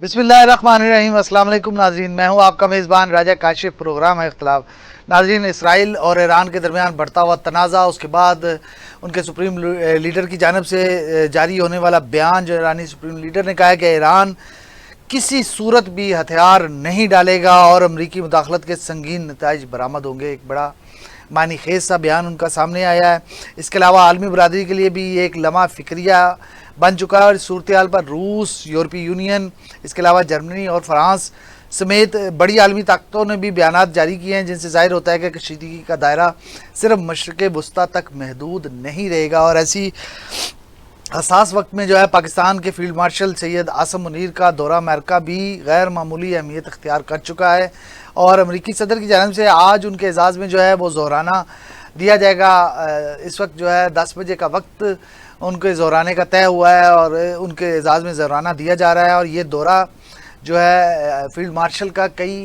बिस्मिल्लाहिर्रहमानिर्रहीम। अस्सलाम वालेकुम नाज़रीन, मैं हूं आपका मेज़बान राजा काशिफ। प्रोग्राम है इख्तिलाफ। नाज़रीन, इसराइल और ईरान के दरमियान बढ़ता हुआ तनाज़ा, उसके बाद उनके सुप्रीम लीडर की जानिब से जारी होने वाला बयान, जो ईरानी सुप्रीम लीडर ने कहा है कि ईरान किसी सूरत भी हथियार नहीं डालेगा और अमरीकी मुदाखलत के संगीन नताइज बरामद होंगे। एक बड़ा मानी खेज सा बयान उनका सामने आया है। इसके अलावा आलमी बरादरी के लिए भी एक लम्हा फिक्रिया बन चुका है और सूरत हाल पर रूस, यूरोपीय यूनियन, इसके अलावा जर्मनी और फ्रांस समेत बड़ी आलमी ताकतों ने भी बयानात जारी किए हैं, जिनसे जाहिर होता है कि कशीदगी का दायरा सिर्फ मशरिक़ वस्ता तक महदूद नहीं रहेगा। और ऐसी हसास वक्त में जो है पाकिस्तान के फील्ड मार्शल सैयद आसम मुनीर का दौरा अमेरिका भी गैर मामूली अहमियत अख्तियार कर चुका है और अमरीकी सदर की जानिब से आज उनके एजाज़ में जो है वो ज़ोहराना दिया जाएगा। इस वक्त जो है 10 बजे का वक्त उनके ज़ोहराने का तय हुआ है और उनके एजाज़ में ज़ोहराना दिया जा रहा है। और ये दौरा जो है फील्ड मार्शल का कई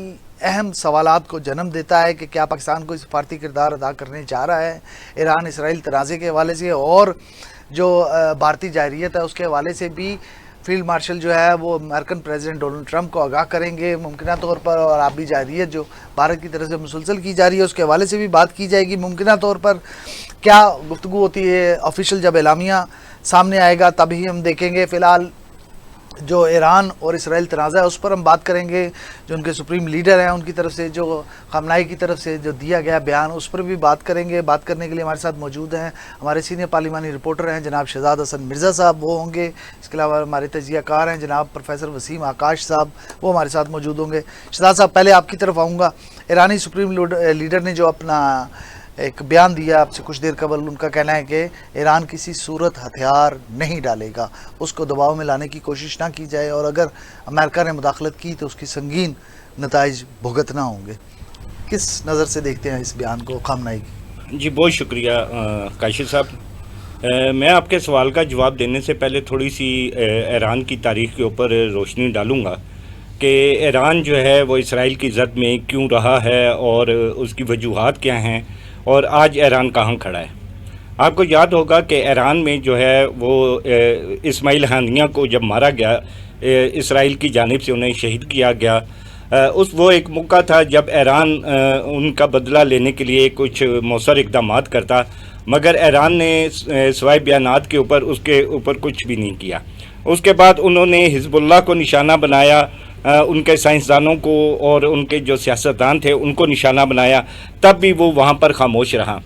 अहम सवालात को जन्म देता है कि क्या पाकिस्तान कोई सफारती किरदार अदा करने जा रहा है ईरान इसराइल तनाज़े के हवाले से, और जो भारतीय जाहिरियत है उसके हवाले से भी फील्ड मार्शल जो है वो अमेरिकन प्रेसिडेंट डोनाल्ड ट्रंप को आगाह करेंगे मुमकिन तौर पर। और आबी जाहिरियत जो भारत की तरफ से मुसलसल की जा रही है उसके हवाले से भी बात की जाएगी। मुमकिन तौर पर क्या गुफ्तगू होती है, ऑफिशियल जब एलामिया सामने आएगा तभी हम देखेंगे। फ़िलहाल जो ईरान और इसराइल तनाज़ा है उस पर हम बात करेंगे। जो उनके सुप्रीम लीडर हैं उनकी तरफ से, जो खमनाई की तरफ से जो दिया गया बयान, उस पर भी बात करेंगे। बात करने के लिए हमारे साथ मौजूद हैं हमारे सीनियर पार्लिमानी रिपोर्टर हैं जनाब शहजाद हसन मिर्ज़ा साहब, वो होंगे। इसके अलावा हमारे तजिया कार हैं जनाब प्रोफेसर वसीम आकाश साहब, वो हमारे साथ मौजूद होंगे। शहजाद साहब, पहले आपकी तरफ आऊँगा। ईरानी सुप्रीम लीडर ने जो अपना एक बयान दिया आपसे कुछ देर कबल, उनका कहना है कि ईरान किसी सूरत हथियार नहीं डालेगा, उसको दबाव में लाने की कोशिश ना की जाए और अगर अमेरिका ने मुदाखलत की तो उसकी संगीन नताइज भुगतना होंगे। किस नज़र से देखते हैं इस बयान को खमनाई की? जी बहुत शुक्रिया काशिफ साहब। मैं आपके सवाल का जवाब देने से पहले थोड़ी सी ईरान की तारीख़ के ऊपर रोशनी डालूँगा कि ईरान जो है वो इसराइल की ज़द में क्यों रहा है और उसकी वजूहात क्या हैं और आज ईरान कहाँ खड़ा है। आपको याद होगा कि ईरान में जो है वो इस्माइल हानिया को जब मारा गया, इसराइल की जानिब से उन्हें शहीद किया गया, वो एक मौका था जब ईरान उनका बदला लेने के लिए कुछ मौसर इक़दाम करता, मगर ईरान ने सवाए बयानात के ऊपर उसके ऊपर कुछ भी नहीं किया। उसके बाद उन्होंने हिज़्बुल्लाह को निशाना बनाया, उनके साइंसदानों को और उनके जो सियासतदान थे उनको निशाना बनाया, तब भी वो वहाँ पर खामोश रहा।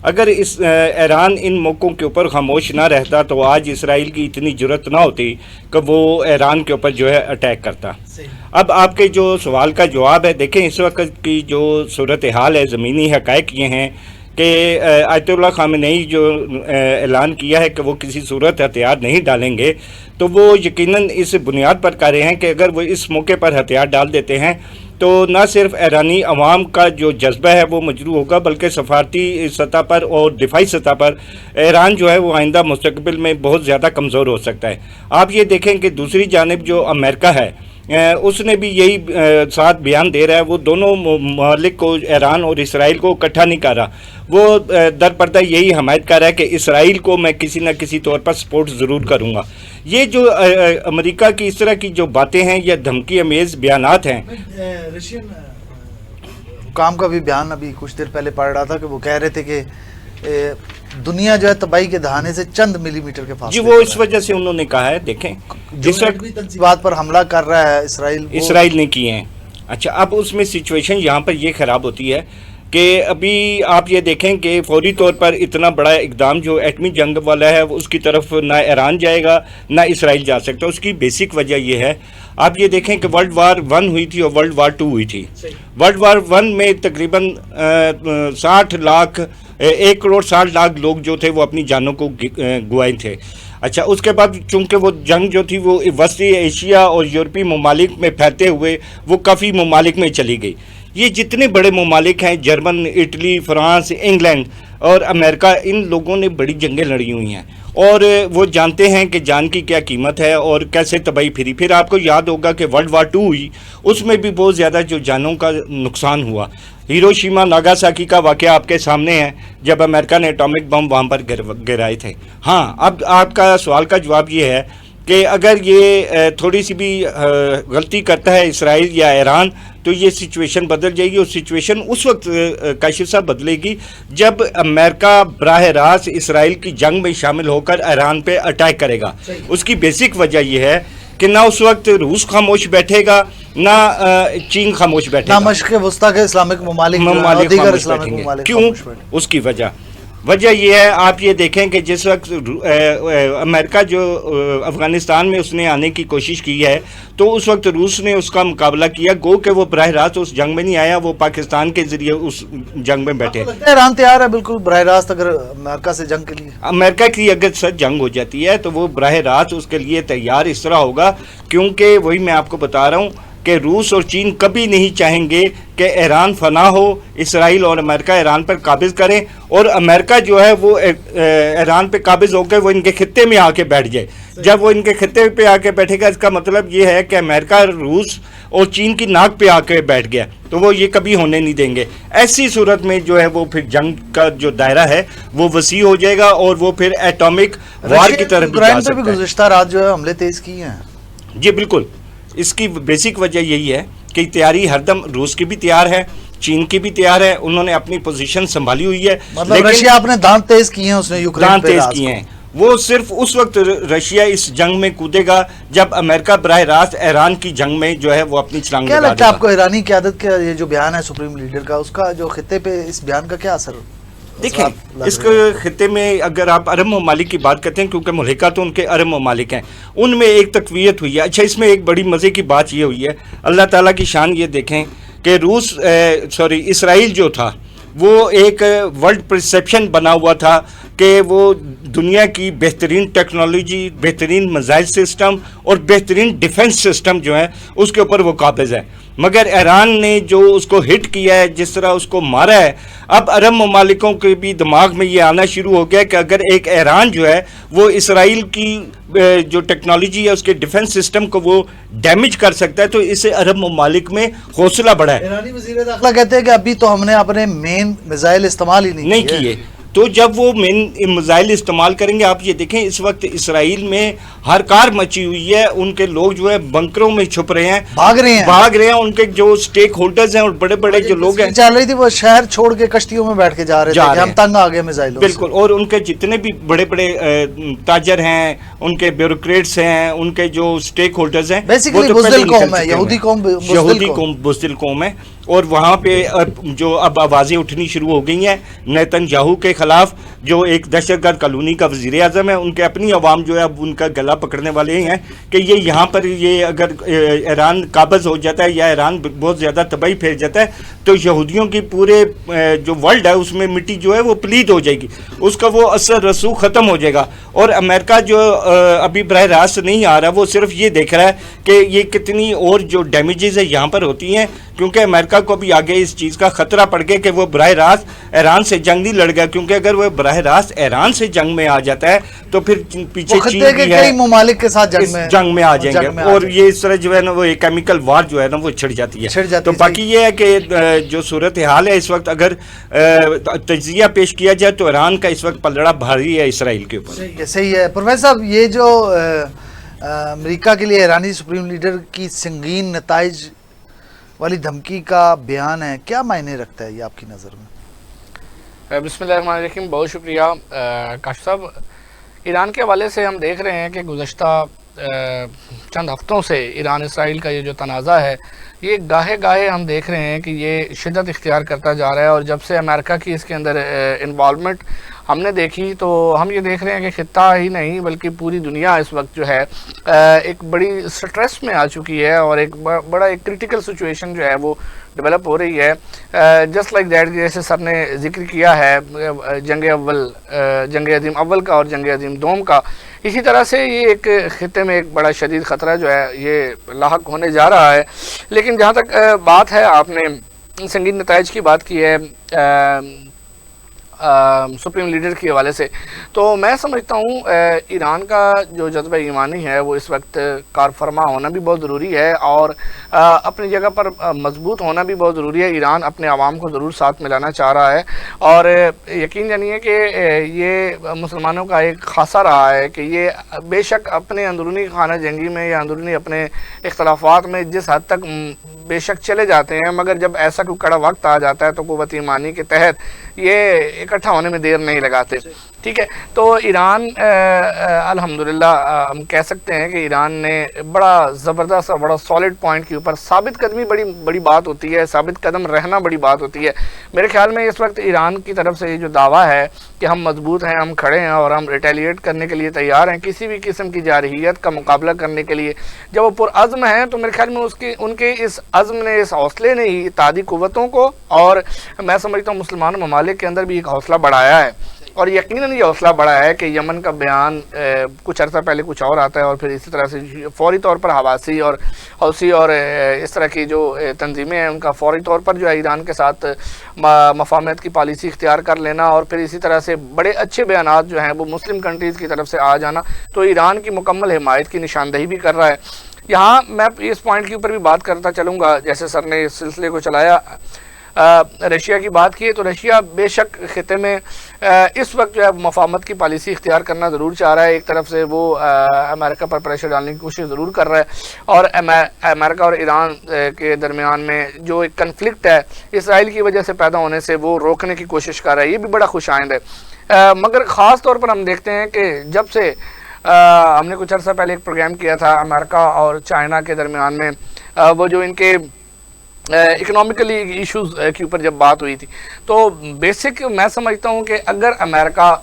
अगर इस ईरान इन मौक़ों के ऊपर खामोश ना रहता तो आज इसराइल की इतनी जुर्रत ना होती कि वो ईरान के ऊपर जो है अटैक करता। अब आपके जो सवाल का जवाब है, देखें इस वक्त की जो सूरत हाल है, ज़मीनी हक़ाइक़ ये हैं कि आयतुल्लाह ख़ामेनेई जो ऐलान किया है कि वो किसी सूरत हथियार नहीं डालेंगे, तो वो यकीनन इस बुनियाद पर कर रहे हैं कि अगर वो इस मौके पर हथियार डाल देते हैं तो न सिर्फ ईरानी अवाम का जो जज्बा है वो मजरू होगा, बल्कि सफारती सतह पर और दिफाई सतह पर ईरान जो है वो आइंदा मुस्तकबिल में बहुत ज़्यादा कमज़ोर हो सकता है। आप ये देखें कि दूसरी जानिब जो अमेरिका है उसने भी यही साथ बयान दे रहा है। वो दोनों ममालिक को, ईरान और इसराइल को इकट्ठा नहीं कर रहा, वो दर पर्दा यही हमायत कर रहा है कि इसराइल को मैं किसी न किसी तौर पर सपोर्ट ज़रूर करूँगा। ये जो अमेरिका की इस तरह की जो बातें हैं या धमकी अमेज़ बयानात हैं। रशियन हुकाम का भी बयान अभी कुछ देर पहले पढ़ रहा था कि वो कह रहे थे कि दुनिया जो है तबाही के दहाने से चंद मिलीमीटर के फासले जी, वो इस वजह से उन्होंने कहा है। देखें जिस वक्त बात पर हमला कर रहा है इसराइल ने किए हैं। अच्छा, अब उसमें सिचुएशन यहाँ पर ये ख़राब होती है कि अभी आप ये देखें कि फौरी तौर पर इतना बड़ा इक़दाम जो एटमी जंग वाला है उसकी तरफ ना ईरान जाएगा ना इसराइल जा सकता। उसकी बेसिक वजह ये है, आप ये देखें कि वर्ल्ड वार 1 हुई थी और वर्ल्ड वार 2 हुई थी। वर्ल्ड वार 1 में तकरीबन 1 करोड़ 60 लाख लोग जो थे वो अपनी जानों को गंवाए थे। अच्छा, उसके बाद चूँकि वो जंग जो थी वो वस्ती एशिया और यूरोपीय ममालिक में फैलते हुए वो काफ़ी ममालिक में चली गई। ये जितने बड़े ममालिक हैं, जर्मन, इटली, फ्रांस, इंग्लैंड और अमेरिका, इन लोगों ने बड़ी जंगें लड़ी हुई हैं और वो जानते हैं कि जान की क्या कीमत है और कैसे तबाही फिरी। फिर आपको याद होगा कि वर्ल्ड वार 2 हुई, उसमें भी बहुत ज़्यादा जो जानों का नुकसान हुआ। हिरोशिमा नागासाकी का वाक़या आपके सामने है जब अमेरिका ने एटॉमिक बम वहाँ पर गिराए थे। हाँ, अब आपका सवाल का जवाब ये है کہ اگر یہ تھوڑی سی بھی غلطی کرتا ہے اسرائیل یا ایران تو یہ سچویشن بدل جائے گی، اور سچویشن اس وقت کاشف صاحب بدلے گی جب امریکہ براہ راست اسرائیل کی جنگ میں شامل ہو کر ایران پہ اٹیک کرے گا۔ اس کی بیسک وجہ یہ ہے کہ نہ اس وقت روس خاموش بیٹھے گا، نہ چین خاموش بیٹھے نہ گا، مشرق وسطیٰ کے اسلامک ممالک دیگر خاموش اسلامک بیٹھیں گے۔ ممالک کیوں؟ خاموش بیٹھیں گے۔ اس کی وجہ یہ ہے، آپ یہ دیکھیں کہ جس وقت امریکہ جو افغانستان میں اس نے آنے کی کوشش کی ہے تو اس وقت روس نے اس کا مقابلہ کیا، گو کہ وہ براہ راست اس جنگ میں نہیں آیا، وہ پاکستان کے ذریعے اس جنگ میں بیٹھے۔ لگتا ہے ایران تیار ہے بالکل براہ راست اگر امریکہ سے جنگ کے لیے؟ امریکہ کی اگر سر جنگ ہو جاتی ہے تو وہ براہ راست اس کے لیے تیار اس طرح ہوگا، کیونکہ وہی میں آپ کو بتا رہا ہوں کہ روس اور چین کبھی نہیں چاہیں گے کہ ایران فنا ہو، اسرائیل اور امریکہ ایران پر قابض کریں، اور امریکہ جو ہے وہ ایران پہ قابض ہو کے وہ ان کے خطے میں آ کے بیٹھ جائے۔ جب وہ ان کے خطے پہ آ کے بیٹھے گا اس کا مطلب یہ ہے کہ امریکہ روس اور چین کی ناک پہ آ کے بیٹھ گیا، تو وہ یہ کبھی ہونے نہیں دیں گے۔ ایسی صورت میں جو ہے وہ پھر جنگ کا جو دائرہ ہے وہ وسیع ہو جائے گا، اور وہ پھر ایٹامک وار کی طرف بھی جا یوکرین پہ بھی سکتا ہے۔ گزشتہ رات جو ہے حملے تیز کیے ہیں۔ جی بالکل، اس کی بیسک وجہ یہی ہے کہ تیاری ہر دم روس کی بھی تیار ہے، چین کی بھی تیار ہے، انہوں نے اپنی پوزیشن سنبھالی ہوئی ہے، مطلب رشیا اپنے دانت تیز کیے ہیں، اس نے یوکرین دان پہ تیز رات کیے کو۔ ہیں۔ وہ صرف اس وقت رشیا اس جنگ میں کودے گا جب امریکہ براہ راست ایران کی جنگ میں جو ہے وہ اپنی چھلانگ کیا لگا لگتا ہے دے آپ کو ایرانی قیادت کا یہ جو بیان ہے سپریم لیڈر کا، اس کا جو خطے پہ اس بیان کا کیا اثر؟ دیکھیں اس کے خطے میں اگر آپ عرب ممالک کی بات کرتے ہیں، کیونکہ ملحقہ تو ان کے عرب ممالک ہیں، ان میں ایک تقویت ہوئی ہے۔ اچھا، اس میں ایک بڑی مزے کی بات یہ ہوئی ہے، اللہ تعالیٰ کی شان یہ دیکھیں کہ اسرائیل جو تھا وہ ایک ورلڈ پرسیپشن بنا ہوا تھا کہ وہ دنیا کی بہترین ٹیکنالوجی، بہترین میزائل سسٹم اور بہترین ڈیفنس سسٹم جو ہے اس کے اوپر وہ قابض ہے، مگر ایران نے جو اس کو ہٹ کیا ہے، جس طرح اس کو مارا ہے، اب عرب ممالکوں کے بھی دماغ میں یہ آنا شروع ہو گیا کہ اگر ایک ایران جو ہے وہ اسرائیل کی جو ٹیکنالوجی ہے اس کے ڈیفنس سسٹم کو وہ ڈیمیج کر سکتا ہے تو اس سے عرب ممالک میں حوصلہ بڑھا ہے۔ ایرانی وزیر داخلہ کہتے ہیں کہ ابھی تو ہم نے اپنے مین میزائل استعمال ہی نہیں کیے، تو جب وہ میزائل استعمال کریں گے، آپ یہ دیکھیں اس وقت اسرائیل میں ہر کار مچی ہوئی ہے، ان کے لوگ جو ہے بنکروں میں چھپ رہے ہیں، بھاگ رہے ہیں، ان کے جو سٹیک ہولڈرز ہیں اور بڑے بڑے جو لوگ ہیں چل رہی تھی، وہ شہر چھوڑ کے کشتیوں میں بیٹھ کے جا رہے تھے کہ ہم تنگ آ گئے میزائلوں سے۔ بالکل، اور ان کے جتنے بھی بڑے بڑے تاجر ہیں، ان کے بیوروکریٹس ہیں، ان کے جو سٹیک ہولڈرز ہیں، بیسیکلی بزدل قوم ہے، یہودی قوم بزدل قوم ہے، اور وہاں پہ جو اب آوازیں اٹھنی شروع ہو گئی ہیں نیتن یاہو کے خلاف، جو ایک دہشت گرد کالونی کا وزیر اعظم ہے، ان کے اپنی عوام جو ہے اب ان کا گلا پکڑنے والے ہیں کہ یہ یہاں پر یہ اگر ایران قابض ہو جاتا ہے یا ایران بہت زیادہ تباہی پھیر جاتا ہے تو یہودیوں کی پورے جو ورلڈ ہے اس میں مٹی جو ہے وہ پلید ہو جائے گی، اس کا وہ اثر رسوخ ختم ہو جائے گا۔ اور امریکہ جو ابھی براہ راست نہیں آ رہا، وہ صرف یہ دیکھ رہا ہے کہ یہ کتنی اور جو ڈیمیجز ہے یہاں پر ہوتی ہیں، کیونکہ امریکہ کو بھی آگے اس چیز کا خطرہ پڑ گیا کہ وہ براہ راست ایران سے جنگ نہیں لڑ گیا، کیونکہ اگر وہ براہ راست ایران سے جنگ میں آ جاتا ہے تو پھر پیچھے چین بھی ہے، کئی ممالک کے ساتھ جنگ میں آ جائیں گے، اور یہ اس طرح جو ہے نا وہ ایک کیمیکل وار جو ہے نا وہ چھڑ جاتی ہے۔ تو باقی یہ ہے کہ جو صورتحال ہے اس وقت اگر تجزیہ پیش کیا جائے تو ایران کا اس وقت پلڑا بھاری ہے اسرائیل کے اوپر۔ صحیح ہے پروفیسر صاحب، یہ جو امریکہ کے لیے ایرانی سپریم لیڈر کی سنگین نتائج والی دھمکی کا بیان ہے، کیا معنی رکھتا ہے یہ آپ کی نظر میں؟ بسم اللہ الرحمن الرحیم، بہت شکریہ کاشف صاحب۔ ایران کے حوالے سے ہم دیکھ رہے ہیں کہ گزشتہ چند ہفتوں سے ایران اسرائیل کا یہ جو تنازع ہے یہ گاہے گاہے ہم دیکھ رہے ہیں کہ یہ شدت اختیار کرتا جا رہا ہے، اور جب سے امریکہ کی اس کے اندر انوالومنٹ ہم نے دیکھی تو ہم یہ دیکھ رہے ہیں کہ خطہ ہی نہیں بلکہ پوری دنیا اس وقت جو ہے ایک بڑی سٹریس میں آ چکی ہے، اور ایک بڑا ایک کرٹیکل سچویشن جو ہے وہ ڈیولپ ہو رہی ہے۔ جسٹ لائک دیٹ، جیسے سر نے ذکر کیا ہے جنگ عظیم اول کا اور جنگ عظیم دوم کا، اسی طرح سے یہ ایک خطے میں ایک بڑا شدید خطرہ جو ہے یہ لاحق ہونے جا رہا ہے۔ لیکن جہاں تک بات ہے، آپ نے سنگین نتائج کی بات کی ہے، سپریم لیڈر کے حوالے سے، تو میں سمجھتا ہوں ایران کا جو جذبہ ایمانی ہے وہ اس وقت کار فرما ہونا بھی بہت ضروری ہے، اور اپنی جگہ پر مضبوط ہونا بھی بہت ضروری ہے۔ ایران اپنے عوام کو ضرور ساتھ ملانا چاہ رہا ہے، اور یقین جانیے کہ یہ مسلمانوں کا ایک خاصہ رہا ہے کہ یہ بے شک اپنے اندرونی خانہ جنگی میں یا اندرونی اپنے اختلافات میں جس حد تک بے شک چلے جاتے ہیں، مگر جب ایسا کوئی کڑا وقت آ جاتا ہے تو قوت ایمانی کے تحت یہ اکٹھا ہونے میں دیر نہیں لگاتے۔ ٹھیک ہے، تو ایران الحمدللہ ہم کہہ سکتے ہیں کہ ایران نے بڑا زبردست اور بڑا سالڈ پوائنٹ کے اوپر ثابت قدمی بڑی بات ہوتی ہے، ثابت قدم رہنا بڑی بات ہوتی ہے۔ میرے خیال میں اس وقت ایران کی طرف سے یہ جو دعویٰ ہے کہ ہم مضبوط ہیں، ہم کھڑے ہیں اور ہم ریٹیلیٹ کرنے کے لیے تیار ہیں کسی بھی قسم کی جارحیت کا مقابلہ کرنے کے لیے، جب وہ پرعزم ہیں تو میرے خیال میں ان کے اس عزم نے، اس حوصلے نے ہی اتحادی قوتوں کو اور میں سمجھتا ہوں مسلمان ممالک کے اندر بھی ایک حوصلہ بڑھایا ہے، اور یقیناً یہ حوصلہ بڑھا ہے کہ یمن کا بیان کچھ عرصہ پہلے کچھ اور آتا ہے، اور پھر اسی طرح سے فوری طور پر حواسی اور حوثی اور اس طرح کی جو تنظیمیں ہیں ان کا فوری طور پر جو ہے ایران کے ساتھ مفاہمت کی پالیسی اختیار کر لینا، اور پھر اسی طرح سے بڑے اچھے بیانات جو ہیں وہ مسلم کنٹریز کی طرف سے آ جانا، تو ایران کی مکمل حمایت کی نشاندہی بھی کر رہا ہے۔ یہاں میں اس پوائنٹ کے اوپر بھی بات کرتا چلوں گا، جیسے سر نے اس سلسلے کو چلایا، رشیا کی بات کی ہے تو رشیا بے شک خطے میں اس وقت جو ہے مفاہمت کی پالیسی اختیار کرنا ضرور چاہ رہا ہے۔ ایک طرف سے وہ امریکہ پر پریشر ڈالنے کی کوشش ضرور کر رہا ہے، اور امریکہ اور ایران کے درمیان میں جو ایک کنفلکٹ ہے اسرائیل کی وجہ سے پیدا ہونے سے وہ روکنے کی کوشش کر رہا ہے، یہ بھی بڑا خوش آئند ہے۔ مگر خاص طور پر ہم دیکھتے ہیں کہ جب سے ہم نے کچھ عرصہ پہلے ایک پروگرام کیا تھا امریکہ اور چائنا کے درمیان میں، وہ جو ان کے اکنامکلی ایشوز کے اوپر جب بات ہوئی تھی، تو بیسک میں سمجھتا ہوں کہ اگر امریکہ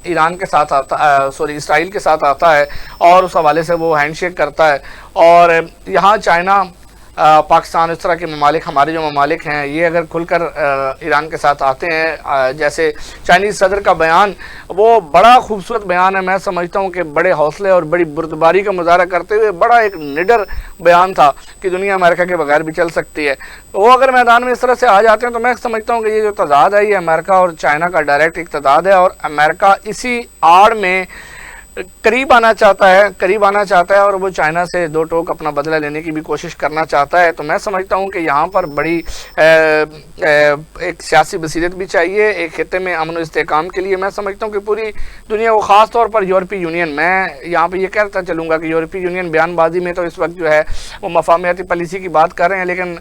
ایران کے ساتھ اسرائیل کے ساتھ آتا ہے اور اس حوالے سے وہ ہینڈ شیک کرتا ہے، اور یہاں چائنا، پاکستان، اس طرح کے ممالک، ہمارے جو ممالک ہیں یہ اگر کھل کر ایران کے ساتھ آتے ہیں، جیسے چائنیز صدر کا بیان وہ بڑا خوبصورت بیان ہے، میں سمجھتا ہوں کہ بڑے حوصلے اور بڑی بردباری کا مظاہرہ کرتے ہوئے بڑا ایک نڈر بیان تھا کہ دنیا امریکہ کے بغیر بھی چل سکتی ہے۔ وہ اگر میدان میں اس طرح سے آ جاتے ہیں تو میں سمجھتا ہوں کہ یہ جو تضاد ہے یہ امریکہ اور چائنا کا ڈائریکٹ ایک تضاد ہے، اور امریکہ اسی آڑ میں قریب آنا چاہتا ہے اور وہ چائنا سے دو ٹوک اپنا بدلہ لینے کی بھی کوشش کرنا چاہتا ہے۔ تو میں سمجھتا ہوں کہ یہاں پر بڑی ایک سیاسی بصیرت بھی چاہیے ایک خطے میں امن و استحکام کے لیے۔ میں سمجھتا ہوں کہ پوری دنیا کو، خاص طور پر یورپی یونین، میں یہاں پہ یہ کہتا چلوں گا کہ یورپی یونین بیان بازی میں تو اس وقت جو ہے وہ مفاہمتی پالیسی کی بات کر رہے ہیں، لیکن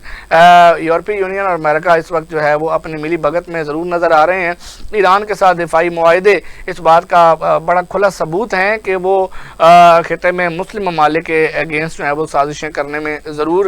یورپی یونین اور امریکہ اس وقت جو ہے وہ اپنی ملی بھگت میں ضرور نظر آ رہے ہیں۔ ایران کے ساتھ دفاعی معاہدے اس بات کا بڑا کھلا ثبوت ہیں کہ وہ خطے میں مسلم ممالک کے اگینسٹ جو ہے وہ سازشیں کرنے میں ضرور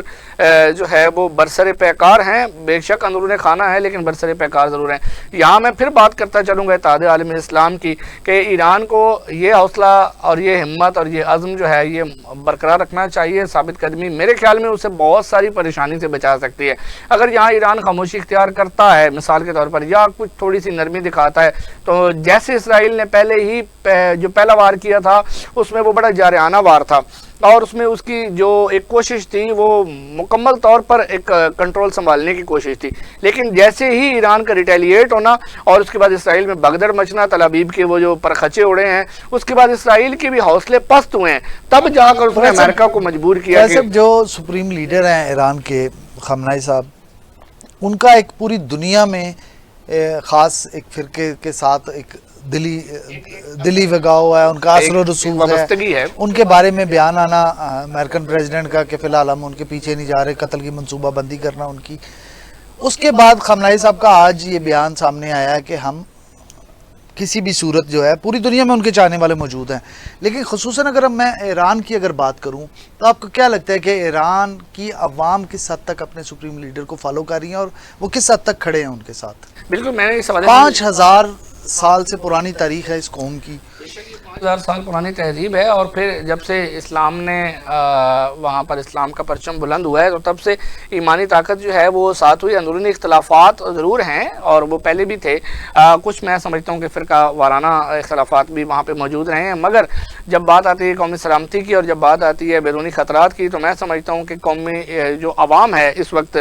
جو ہے وہ برسر پیکار ہیں، بے شک اندرون خانہ ہے لیکن برسر پیکار ضرور ہیں۔ یہاں میں پھر بات کرتا چلوں گا اتحاد عالم اسلام کی کہ ایران کو یہ حوصلہ اور یہ ہمت اور یہ عزم جو ہے یہ برقرار رکھنا چاہیے۔ ثابت قدمی میرے خیال میں اسے بہت ساری پریشانی سے بچا سکتی ہے۔ اگر یہاں ایران خاموشی اختیار کرتا ہے مثال کے طور پر، یا کچھ تھوڑی سی نرمی دکھاتا ہے، تو جیسے اسرائیل نے پہلے ہی جو پہلا وار کیا تھا اس میں وہ بڑا جارحانہ وار تھا، اور اس میں اس کی جو ایک کوشش تھی وہ مکمل طور پر ایک کنٹرول سنبھالنے کی کوشش تھی، لیکن جیسے ہی ایران کا ریٹیلیٹ ہونا اور اس کے بعد اسرائیل میں بغدر مچنا، تل ابیب کے وہ جو پرخچے اڑے ہیں، اس کے بعد اسرائیل کے بھی حوصلے پست ہوئے ہیں، تب جا کر اس نے امریکہ کو مجبور کیا کہ جو سپریم لیڈر ہیں ایران کے خامنائی صاحب، ان کا ایک پوری دنیا میں خاص ایک فرقے کے ساتھ ایک دلی وگاؤ ہے، ان کا اثر و رسوخ ہے، ان کے بارے میں بیان آنا امریکن پریزیڈنٹ کا کہ فی الحال ہم ان کے پیچھے نہیں جا رہے، قتل کی منصوبہ بندی کرنا ان کی۔ اس کے بعد خامنائی صاحب کا آج یہ بیان سامنے آیا ہے کہ ہم کسی بھی صورت جو ہے، پوری دنیا میں ان کے چاہنے والے موجود ہیں، لیکن خصوصاً اگر میں ایران کی اگر بات کروں تو آپ کو کیا لگتا ہے کہ ایران کی عوام کس حد تک اپنے سپریم لیڈر کو فالو کر رہی ہیں اور وہ کس حد تک کھڑے ہیں ان کے ساتھ؟ بالکل، میں نے 5000 سال سے پرانی تاریخ ہے اس قوم کی، 5000 سال پرانی تہذیب ہے، اور پھر جب سے اسلام نے وہاں پر اسلام کا پرچم بلند ہوا ہے تو تب سے ایمانی طاقت جو ہے وہ ساتھ ہوئی۔ اندرونی اختلافات ضرور ہیں اور وہ پہلے بھی تھے، کچھ میں سمجھتا ہوں کہ فرقہ وارانہ اختلافات بھی وہاں پہ موجود رہے ہیں، مگر جب بات آتی ہے قومی سلامتی کی اور جب بات آتی ہے بیرونی خطرات کی تو میں سمجھتا ہوں کہ قومی جو عوام ہے اس وقت،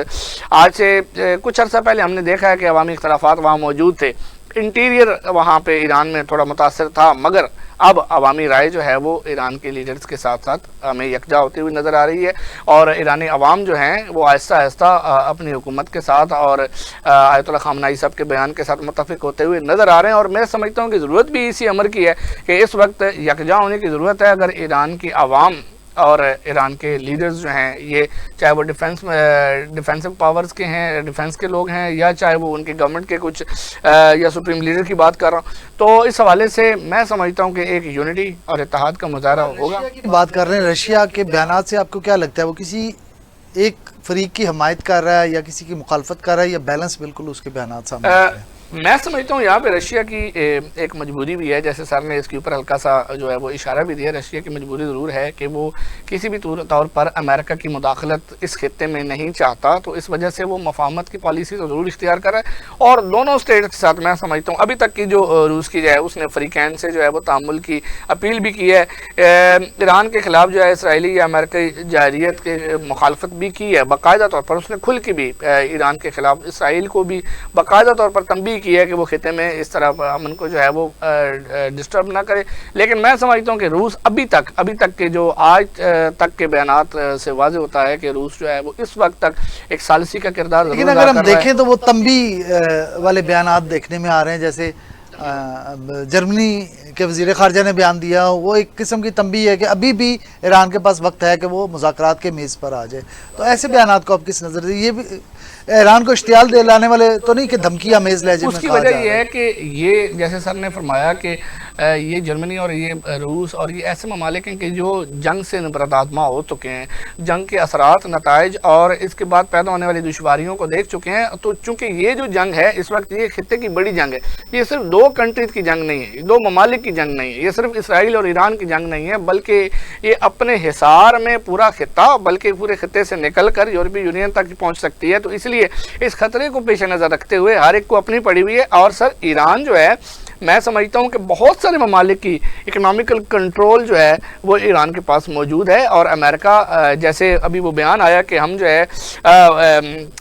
آج سے کچھ عرصہ پہلے ہم نے دیکھا ہے کہ عوامی اختلافات وہاں موجود تھے، इंटीरियर वहाँ पे ईरान में थोड़ा मुतासर था, मगर अब अवामी राय जो है वो ईरान के लीडर्स के साथ साथ हमें यकजा होती हुई नज़र आ रही है, और ईरानी अवाम जो हैं वो आहिस्ता आहिस्ता अपनी हुकूमत के साथ और आयतुल्लाह ख़ामनेई साहब के बयान के साथ मुत्तफ़िक होते हुए नज़र आ रहे हैं। और मैं समझता हूँ कि ज़रूरत भी इसी अमर की है कि इस वक्त यकजा होने की ज़रूरत है। अगर ईरान की आवाम और ईरान के लीडर्स जो हैं, ये चाहे वो डिफेंसिव पावर्स के हैं, डिफेंस के लोग हैं, या चाहे वो उनकी गवर्नमेंट के कुछ या सुप्रीम लीडर की बात कर रहा हूँ, तो इस हवाले से मैं समझता हूँ कि एक यूनिटी और इत्तेहाद का मुजाहरा होगा। बात कर रहे हैं रशिया के बयानात से, आपको क्या लगता है वो किसी एक फरीक की हमायत कर रहा है या किसी की मुखालफत कर रहा है, या बैलेंस बिल्कुल उसके बयानात सामने आ रहे हैं? मैं समझता हूँ यहाँ पे रशिया की एक मजबूरी भी है, जैसे सर ने इसके ऊपर हल्का सा जो है वो इशारा भी दिया। रशिया की मजबूरी ज़रूर है कि वो किसी भी तौर पर अमेरिका की मुदाखलत इस खत्ते में नहीं चाहता, तो इस वजह से वो मफाहमत की पॉलिसी तो ज़रूर इख्तियार कर रहा है। और दोनों स्टेट के साथ मैं समझता हूँ अभी तक की जो रूस की जो है उसने फ्रीकैन से जो है वो तामुल की अपील भी की है, ईरान के ख़िलाफ़ जो है इसराइली या अमेरिकी जाहिरियत के मुखालफत भी की है बाकायदा तौर पर। उसने खुल के भी ईरान के ख़िलाफ़ इसराइल को भी बाकायदा तौर पर तंबीह की है कि वो खिते में इस तरह अमन को जो है वो डिस्टर्ब ना करे। लेकिन मैं समझता हूँ कि रूस अभी तक के जो आज तक के बयानात से वाज़ेह होता है कि रूस जो है वो इस वक्त तक एक सालिसी का किरदार, लेकिन अगर हम देखें तो वो तंबी वाले बयानात देखने में आ रहे हैं। जैसे जर्मनी के वज़ीर ख़ारजा ने बयान दिया, वो एक किस्म की तंबी है कि अभी भी ईरान के पास वक्त है कि वो मुज़ाकरात के मेज़ पर आ जाए। तो ऐसे बयानात को आप किस नज़र से, ये भी ईरान को इश्तियाल दिलाने वाले तो नहीं कि धमकी आमेज़ लहजे में? उसकी वजह ये है कि ये जैसे सर ने फरमाया कि ये जर्मनी और ये रूस और ये ऐसे ममालिक हैं कि जो जंग से नबरदादमा हो चुके हैं, जंग के असरात, नताइज और इसके बाद पैदा होने वाली दुश्वारियों को देख चुके हैं। तो चूँकि ये जो जंग है इस वक्त ये खित्ते की बड़ी जंग है, ये सिर्फ दो कंट्रीज़ की जंग नहीं है, दो ममालिक की जंग नहीं है, ये सिर्फ इसराइल और ईरान की जंग नहीं है, बल्कि ये अपने हिसार में पूरा खित्ता, बल्कि पूरे खित्ते से निकल कर यूरोपीय यूनियन तक पहुँच सकती है। तो इसलिए इस खतरे को पेश नज़र रखते हुए हर एक को अपनी पड़ी हुई है। और सर ईरान जो है मैं समझता हूँ कि बहुत सारे ममालिक की इकनॉमिकल कंट्रोल जो है वो ईरान के पास मौजूद है। और अमेरिका, जैसे अभी वो बयान आया कि हम जो है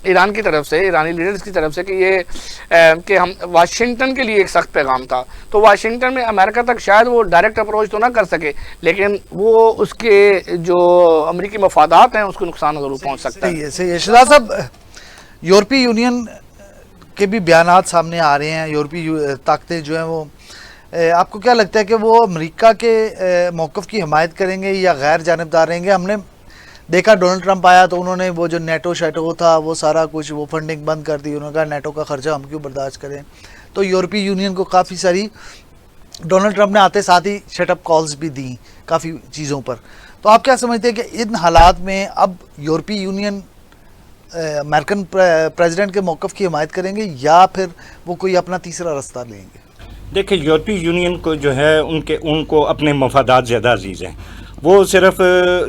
ईरान की तरफ से, ईरानी लीडर्स की तरफ से कि ये कि हम वाशिंगटन के लिए एक सख्त पैगाम था, तो वाशिंगटन में अमेरिका तक शायद वो डायरेक्ट अप्रोच तो ना कर सके, लेकिन वो उसके जो अमरीकी मफादात हैं उसको नुकसान ज़रूर पहुँच सकता है। सही है शहजाद साहब, यूरोपीय यूनियन के भी बयानात सामने आ रहे हैं। यूरोपीय ताकतें जो हैं वो, आपको क्या लगता है कि वो अमेरिका के मौक़िफ़ की हमायत करेंगे या गैर जानिबदार रहेंगे? हमने देखा डोनाल्ड ट्रंप आया तो उन्होंने वो जो नेटो शेटो था वो सारा कुछ वो फंडिंग बंद कर दी, उन्होंने कहा नेटो का ख़र्चा हम क्यों बर्दाश्त करें। तो यूरोपीय यूनियन को काफ़ी सारी डोनाल्ड ट्रंप ने आते साथ ही शटअप कॉल्स भी दी काफ़ी चीज़ों पर। तो आप क्या समझते हैं कि इन हालात में अब यूरोपीय यूनियन अमेरिकन प्रेसिडेंट के मौक़िफ़ की हिमायत करेंगे या फिर वो कोई अपना तीसरा रास्ता लेंगे? देखिए, यूरोपीय यूनियन को जो है उनको अपने मफादात ज़्यादा अजीज़ हैं। वो सिर्फ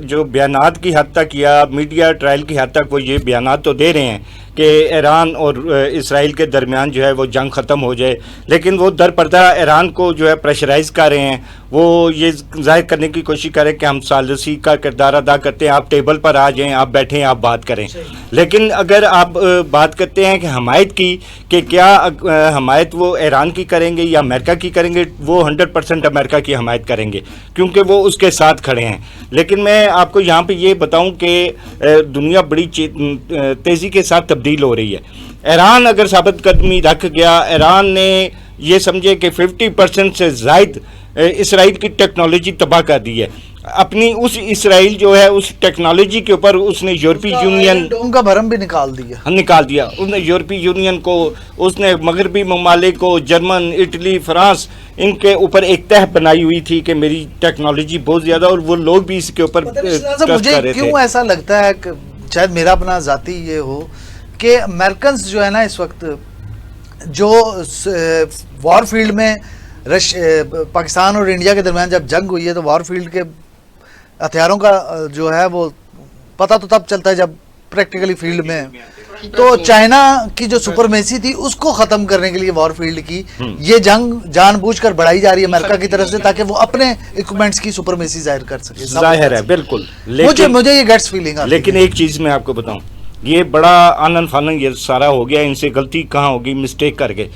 जो बयानात की हद तक या मीडिया ट्रायल की हद तक वो ये बयानात तो दे रहे हैं कि ईरान और इसराइल के दरमियान जो है वो जंग ख़त्म हो जाए, लेकिन वो दरपर्दा ईरान को जो है प्रेशराइज़ कर रहे हैं। वो ये जाहिर करने की कोशिश करें कि हम सालिसी का किरदार अदा करते हैं, आप टेबल पर आ जाएं, आप बैठें, आप बात करें। लेकिन अगर आप बात करते हैं कि हमायत की, कि क्या हमायत वो ईरान की करेंगे या अमेरिका की करेंगे, वो 100% अमेरिका की हमायत करेंगे क्योंकि वो उसके साथ खड़े हैं। लेकिन मैं आपको यहाँ पे ये बताऊँ कि दुनिया बड़ी तेज़ी के साथ तब्दील हो रही है। ईरान अगर साबित कदमी रख गया, ईरान ने ये समझे कि 50% से ज़ायद इसराइल की टेक्नोलॉजी तबाह कर दी है। अपनी उस इसराइल जो है उस टेक्नोलॉजी के ऊपर उसने यूरोपीय यूनियन का भरम भी निकाल दिया उसने यूरोपीय यूनियन को, उसने मगरबी ममालिक को, जर्मन, इटली, फ्रांस, इनके ऊपर एक तह बनाई हुई थी कि मेरी टेक्नोलॉजी बहुत ज़्यादा, और वो लोग भी इसके ऊपर ट्रस्ट कर रहे थे। क्यों ऐसा लगता है, शायद मेरा अपना ज़ाती ये हो कि अमेरिकन जो है ना इस वक्त जो वॉर फील्ड में पाकिस्तान और इंडिया के दरमियान जब जंग हुई है तो वॉर फील्ड के हथियारों का जो है वो पता तो तब चलता है जब प्रैक्टिकली फील्ड में। तो चाइना की जो सुपरमेसी थी उसको ख़त्म करने के लिए वॉर फील्ड की ये जंग जानबूझकर बढ़ाई जा रही है अमेरिका की तरफ से, ताकि वो अपने इक्विपमेंट्स की सुपरमेसी जाहिर कर सके। जाहिर है, बिल्कुल। मुझे ये गट्स फीलिंग आती है। लेकिन एक चीज़ मैं आपको बताऊं, ये बड़ा आनन फानन ये सारा हो गया, इनसे गलती कहाँ होगी, मिस्टेक कर गए।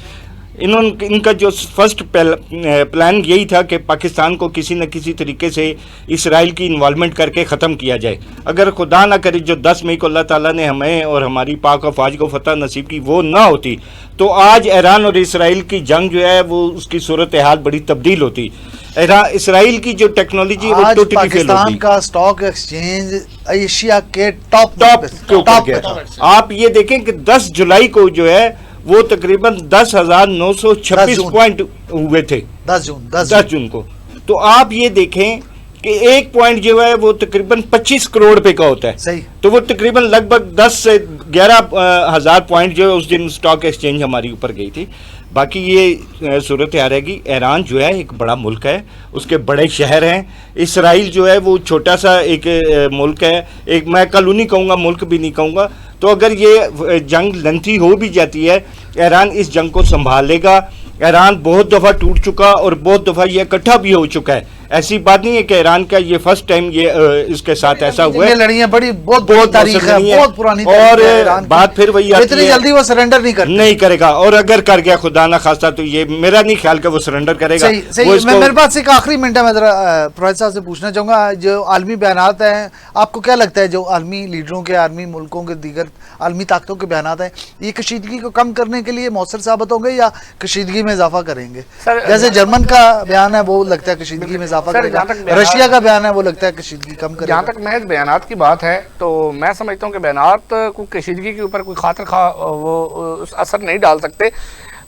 इनका जो फर्स्ट प्लान यही था कि पाकिस्तान को किसी न किसी तरीके से इसराइल की इन्वॉल्वमेंट करके ख़त्म किया जाए। अगर खुदा ना करे जो 10 मई को अल्लाह ताला ने हमें और हमारी पाक अफवाज को फतह नसीब की, वो ना होती तो आज ईरान और इसराइल की जंग जो है वो उसकी सूरत हाल बड़ी तब्दील होती। इसराइल की जो टेक्नोलॉजी है वो आज टोटली फेल पाकिस्तान होती। का स्टॉक एक्सचेंज एशिया के टॉप के ऊपर पे गया। था। आप ये देखें कि 10 जुलाई को जो है वो तकरीबन 10,926 जून। पॉइंट हुए थे 10 जून को। तो आप ये देखें कि एक पॉइंट जो है वो तकरीबन 25 करोड़ रुपए का होता है। सही। तो वो तकरीबन लगभग 10 से 11 हज़ार पॉइंट जो है उस दिन स्टॉक एक्सचेंज हमारी ऊपर गई थी। बाकी ये सूरत आ रहेगी। ईरान जो है एक बड़ा मुल्क है, उसके बड़े शहर हैं। इसराइल जो है वो छोटा सा एक मुल्क है, एक मैं कॉलोनी कहूँगा, मुल्क भी नहीं कहूँगा। तो अगर ये जंग लंथी हो भी जाती है, ईरान इस जंग को संभाल लेगा। ईरान बहुत दफ़ा टूट चुका और बहुत दफ़ा ये इकट्ठा भी हो चुका है। ऐसी बात नहीं है कि ईरान का ये फर्स्ट टाइम ये इसके साथ ऐसा हुआ है। लड़ी है, बहुत तारीख है, बहुत पुरानी और ईरान बात फिर वही आती इतनी है, जल्दी वो सरेंडर नहीं करेगा। और अगर कर गया खुदा ना खास्ता तो ये मेरा नहीं ख्याल कि वो सरेंडर करेगा। सही। मेरे पास एक आखिरी मिनट है, मैं जरा प्रोफेसर साहब से पूछना चाहूंगा, जो आलमी बयानात हैं, आपको क्या लगता है जो आलमी लीडरों के, आलमी मुल्कों के, दीगर आलमी ताकतों के बयानात हैं, ये कशीदगी को कम करने के लिए मौसर साबित होंगे या कशीदगी में इजाफा करेंगे? जैसे जर्मन का बयान है वो लगता है कशीदगी में इजाफा करेगा, रशिया का बयान है वो लगता है कशीदगी कम करेगा। जहाँ तक महज बयानात की बात है तो मैं समझता हूँ कि बयानात को कशीदगी के ऊपर कोई खातिर खा वो असर नहीं डाल सकते।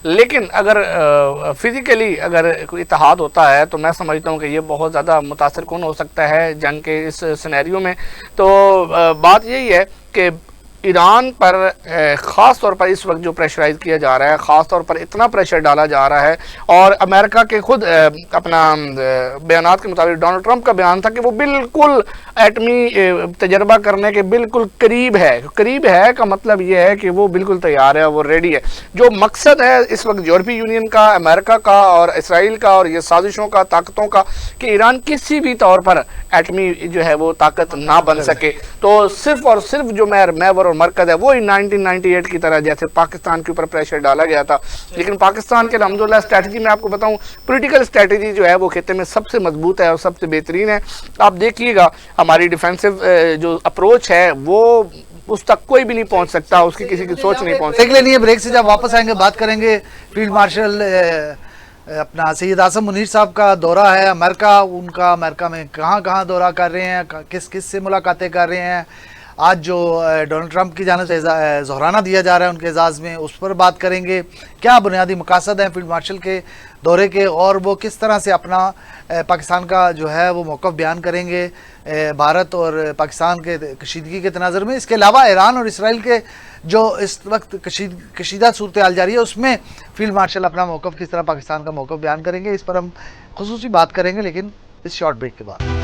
लेकिन अगर फिजिकली अगर कोई इत्तेहाद होता है तो मैं समझता हूँ कि ये बहुत ज़्यादा मुतासिर कौन हो सकता है जंग के इस सिनेरियो में। तो बात यही है कि ईरान पर ख़ास तौर पर इस वक्त जो प्रेशराइज़ किया जा रहा है, ख़ास तौर पर इतना प्रेशर डाला जा रहा है, और अमेरिका के खुद अपना बयानात के मुताबिक डोनाल्ड ट्रंप का बयान था कि वो बिल्कुल एटमी तजर्बा करने के बिल्कुल करीब है। करीब है का मतलब ये है कि वो बिल्कुल तैयार है, वो रेडी है। जो मकसद है इस वक्त यूरोपीय यूनियन का, अमेरिका का और इसराइल का और ये साजिशों का, ताकतों का, कि ईरान किसी भी तौर पर एटमी जो है वो ताकत ना बन सके। तो सिर्फ और सिर्फ जो महवर और मरकज है वो 1998 की तरह जैसे पाकिस्तान के ऊपर प्रेशर डाला गया था। लेकिन पाकिस्तान के अल्हम्दुलिल्लाह स्ट्रैटेजी में आपको बताऊं, पॉलिटिकल स्ट्रैटेजी जो है वो खित्ते में सबसे मजबूत है और सबसे बेहतरीन है। आप देखिएगा हमारी डिफेंसिव जो अप्रोच है वो उस तक कोई भी नहीं पहुंच सकता, उसकी किसी की सोच नहीं पहुंच सकती। नहीं, ब्रेक से जब वापस आएंगे बात करेंगे फील्ड मार्शल अपना सैयद आसिम मुनीर साहब का दौरा है अमेरिका, उनका अमेरिका में कहाँ दौरा कर रहे हैं, किस से मुलाकातें कर रहे हैं। आज जो डोनाल्ड ट्रंप की जानिब से ज़ोहराना दिया जा रहा है उनके एजाज़ में, उस पर बात करेंगे। क्या बुनियादी मकासद हैं फील्ड मार्शल के दौरे के और वो किस तरह से अपना पाकिस्तान का जो है वो मौक़िफ़ बयान करेंगे भारत और पाकिस्तान के कशीदगी के तनाज़ुर में। इसके अलावा ईरान और इसराइल के जो इस वक्त कशीदा सूरत हाल जारी है उसमें फील्ड मार्शल अपना मौक़िफ़ किस तरह पाकिस्तान का मौक़िफ़ बयान करेंगे, इस पर हम खुसूसी बात करेंगे, लेकिन इस शॉर्ट ब्रेक के बाद।